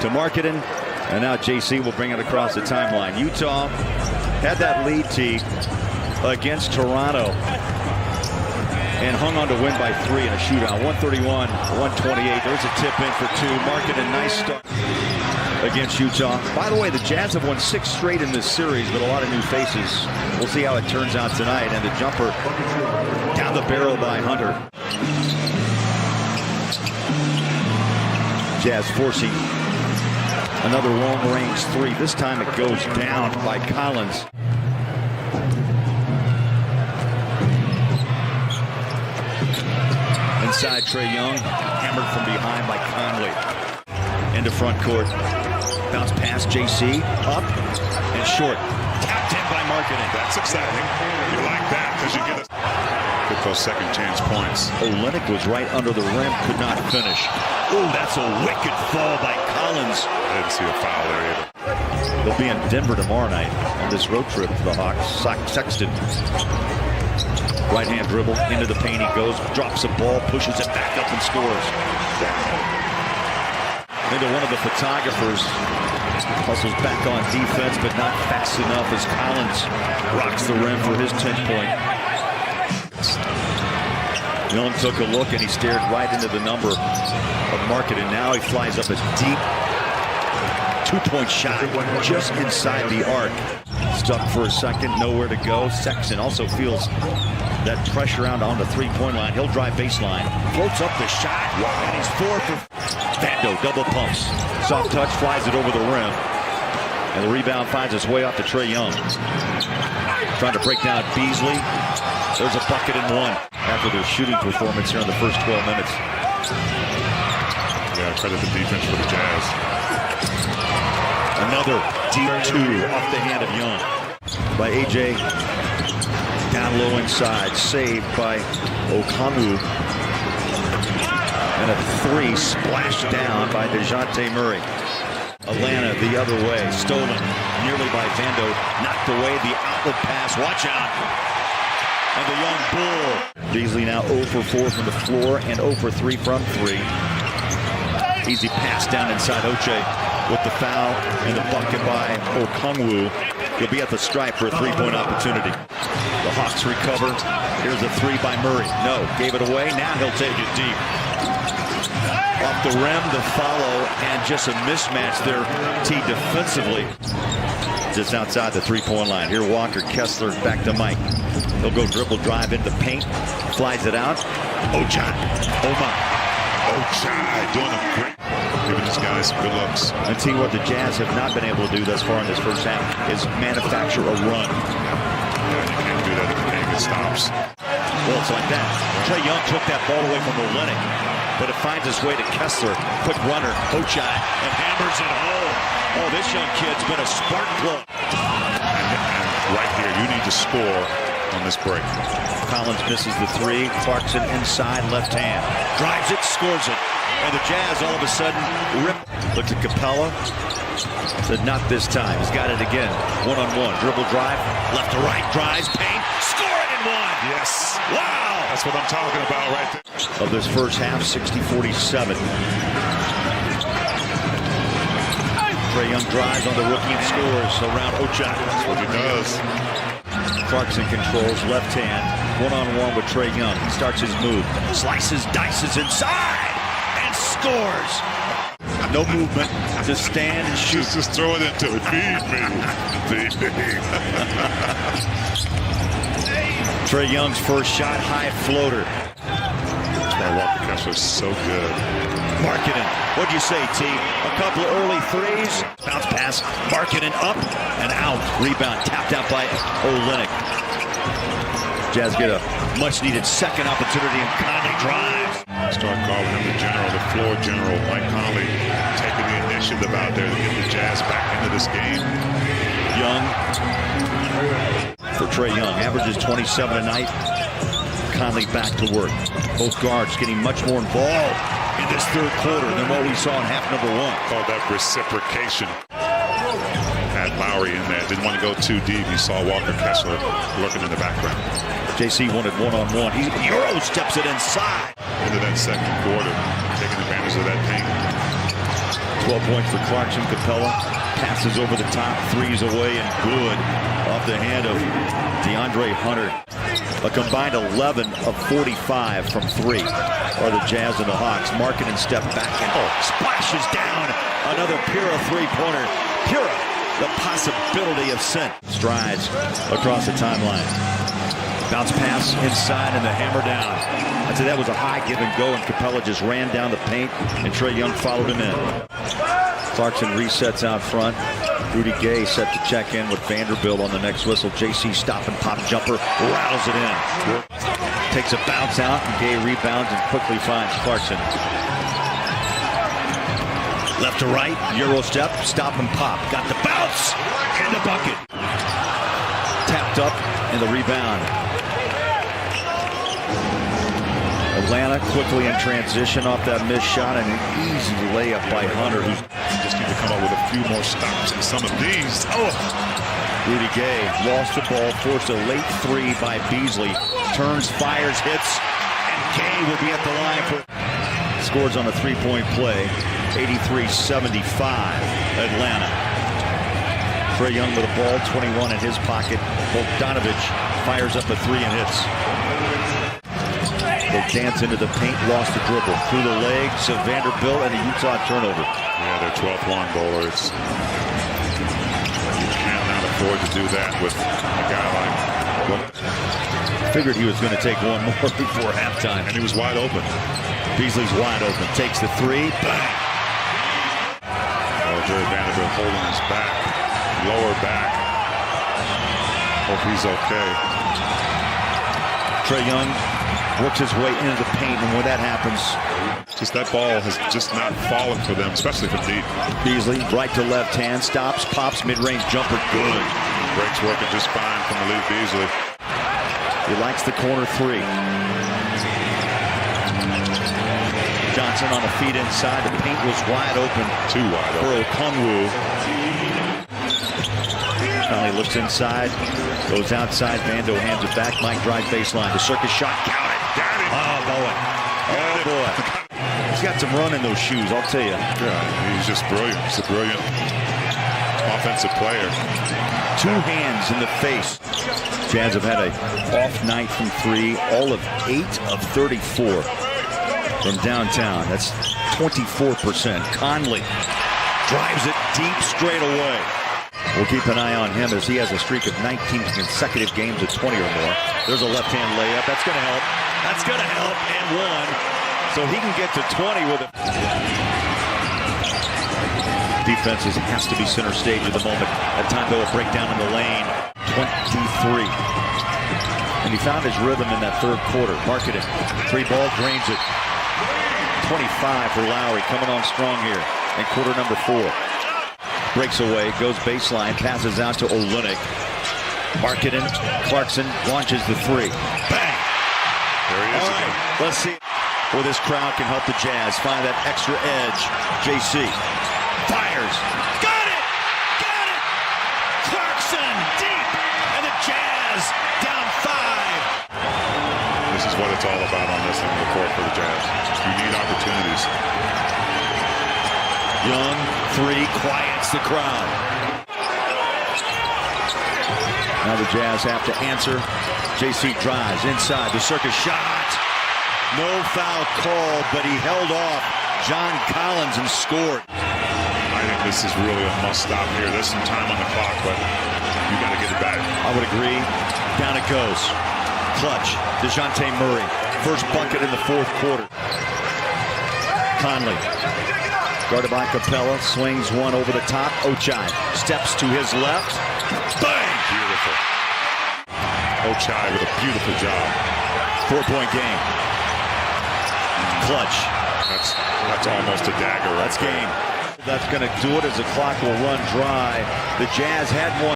to Markkanen, and now JC will bring it across the timeline. Utah had that lead tee against Toronto and hung on to win by 3 in a shootout. 131-128. There's a tip in for 2. Markkanen, nice start against Utah. By the way, the Jazz have won 6 straight in this series, but a lot of new faces. We'll see how it turns out tonight. And the jumper down the barrel by Hunter. Jazz forcing another long-range 3. This time it goes down by Collins. Inside Trae Young, hammered from behind by Conley. Into front court. Bounce pass, JC, up and short. Tapped in by Markkanen. That's exciting. You like that because you get those second chance points. Olynyk was right under the rim, could not finish. Ooh, that's a wicked fall by Collins. I didn't see a foul there either. They'll be in Denver tomorrow night on this road trip to the Hawks. Sexton. Right hand dribble, into the paint he goes, drops the ball, pushes it back up and scores. Into one of the photographers. Hustles back on defense, but not fast enough as Collins rocks the rim for his 10-point. Young took a look and he stared right into the number of Markkanen. Now he flies up a deep 2-point shot just inside the arc. Stuck for a second, nowhere to go. Sexton also feels that pressure out on the 3-point line. He'll drive baseline, floats up the shot, and he's 4 for Vando. Double pumps, soft touch, flies it over the rim, and the rebound finds its way off to Trae Young. Trying to break down Beasley. There's a bucket and 1 after their shooting performance here in the first 12 minutes. Yeah, credit the defense for the Jazz. Another deep 2 off the hand of Young by AJ. Down low inside, saved by Okongwu. And a 3 splashed down by DeJounte Murray. Atlanta the other way, stolen nearly by Vando, knocked away the outlet pass. Watch out! And the young Bull. Beasley now 0 for 4 from the floor and 0 for 3 from 3. Easy pass down inside Oche with the foul and the bucket by Okongwu. He'll be at the stripe for a 3-point opportunity. The Hawks recover. Here's a 3 by Murray. No, gave it away. Now he'll take it deep. Off the rim, the follow, and just a mismatch there, T defensively. Just outside the 3-point line. Here Walker Kessler back to Mike. He'll go dribble drive into the paint. Flies it out. Ochai. Ochai doing them great. Giving these guys some good looks. And see what the Jazz have not been able to do thus far in this first half is manufacture a run. Yeah, you can't do that if the game stops. Well, it's like that. Trae Young took that ball away from Olynyk, but it finds its way to Kessler. Quick runner, Ochai, and hammers it home. Oh, this young kid's been a spark plug. And right here, you need to score on this break. Collins misses the 3. Clarkson inside, left hand. Drives it, scores it. And the Jazz all of a sudden rip. Looked at Capella. Said not this time. He's got it again. 1-on-1. Dribble drive. Left to right. Drives. Paint. Score it in 1. Yes. Wow. That's what I'm talking about right there. Of this first half, 60-47. Trae Young drives on the rookie and scores around Ochai. That's what he does. Clarkson controls left hand. 1-on-1 with Trae Young. He starts his move. Slices, dices inside. Scores. No movement. Just stand and shoot. Just throw it into it. Feed me. Feed me. Trae Young's first shot, high floater. That's why Walker Kessler's so good. Markkanen. What'd you say, T? A couple of early 3s. Bounce pass. Markkanen up and out. Rebound tapped out by Olynyk. Jazz get a much-needed second opportunity and Conley drives. Start calling him the general, the floor general. Mike Conley taking the initiative out there to get the Jazz back into this game. Young for Trae Young. Averages 27 a night. Conley back to work. Both guards getting much more involved in this third quarter than what we saw in half number 1. Call that reciprocation. Had Lowry in there. Didn't want to go too deep. He saw Walker Kessler lurking in the background. JC wanted 1-on-1. He Euro steps it inside. Into that second quarter, taking advantage of that paint. 12 points for Clarkson. Capella passes over the top, threes away and good off the hand of DeAndre Hunter. A combined 11 of 45 from three are the Jazz and the Hawks. Markkanen step back and splashes down another Pura three-pointer. Pura, the possibility of scent. Strides across the timeline. Bounce pass inside and the hammer down. I'd say that was a high give and go, and Capella just ran down the paint, and Trae Young followed him in. Clarkson resets out front. Rudy Gay set to check in with Vanderbilt on the next whistle. JC stop and pop jumper, rattles it in. Takes a bounce out, and Gay rebounds and quickly finds Clarkson. Left to right, Euro step, stop and pop. Got the bounce and the bucket. Tapped up and the rebound. Atlanta quickly in transition off that missed shot, and an easy layup by Hunter, who's just need to come up with a few more stops in some of these. Rudy Gay lost the ball, forced a late three by Beasley. Turns, fires, hits, and Gay will be at the line for scores on a three-point play. 83-75 Atlanta. Trae Young with a ball, 21 in his pocket. Bogdanovich fires up a three and hits. They dance into the paint, lost the dribble. Through the legs of Vanderbilt and a Utah turnover. Yeah, their 12th long bowler. You cannot afford to do that with a guy like... Figured he was going to take one more before halftime. And he was wide open. Beasley's wide open. Takes the three. Bang! Oh, Jerry Vanderbilt holding his back. Lower back. Hope he's okay. Trae Young works his way into the paint, and when that happens, just that ball has just not fallen for them, especially from deep. Beasley, right to left hand, stops, pops, mid-range jumper, good. Breaks working just fine from the lead Beasley. He likes the corner three. Johnson on a feed inside. The paint was wide open. Too wide for open. Okongwu. Conley looks inside, goes outside. Vando hands it back. Mike drives baseline. The circus shot, count it. Got it. Oh, boy. Oh, boy. He's got some run in those shoes, I'll tell you. Yeah, he's just brilliant. He's a brilliant offensive player. Two hands in the face. Jazz have had a off night from three, all of 8 of 34 from downtown. That's 24%. Conley drives it deep straight away. We'll keep an eye on him as he has a streak of 19 consecutive games of 20 or more. There's a left-hand layup. That's going to help. That's going to help. And one. So he can get to 20 with it. Defenses has to be center stage at the moment. At time they'll break down in the lane. 23. And he found his rhythm in that third quarter. Markkanen, three ball, drains it. 25 for Lowry, coming on strong here in quarter number 4. Breaks away, goes baseline, passes out to Olynyk. Markkanen, Clarkson launches the three. Bang! There he is. All right, let's see where this crowd can help the Jazz find that extra edge. JC fires. Got it! Got it! Clarkson deep! And the Jazz down 5. This is what it's all about on this end of the court for the Jazz. You need opportunities. Young, three, quiets the crowd. Now the Jazz have to answer. JC drives inside the circus shot. No foul call, but he held off John Collins and scored. I think this is really a must stop here. There's some time on the clock, but you got to get it back. I would agree. Down it goes. Clutch. DeJounte Murray. First bucket in the fourth quarter. Conley. Guarded by Capella. Swings one over the top. Ochai steps to his left. Bang! Beautiful. Ochai with a beautiful job. 4-point game. Clutch. That's almost a dagger. That's game. That's going to do it as the clock will run dry. The Jazz had one.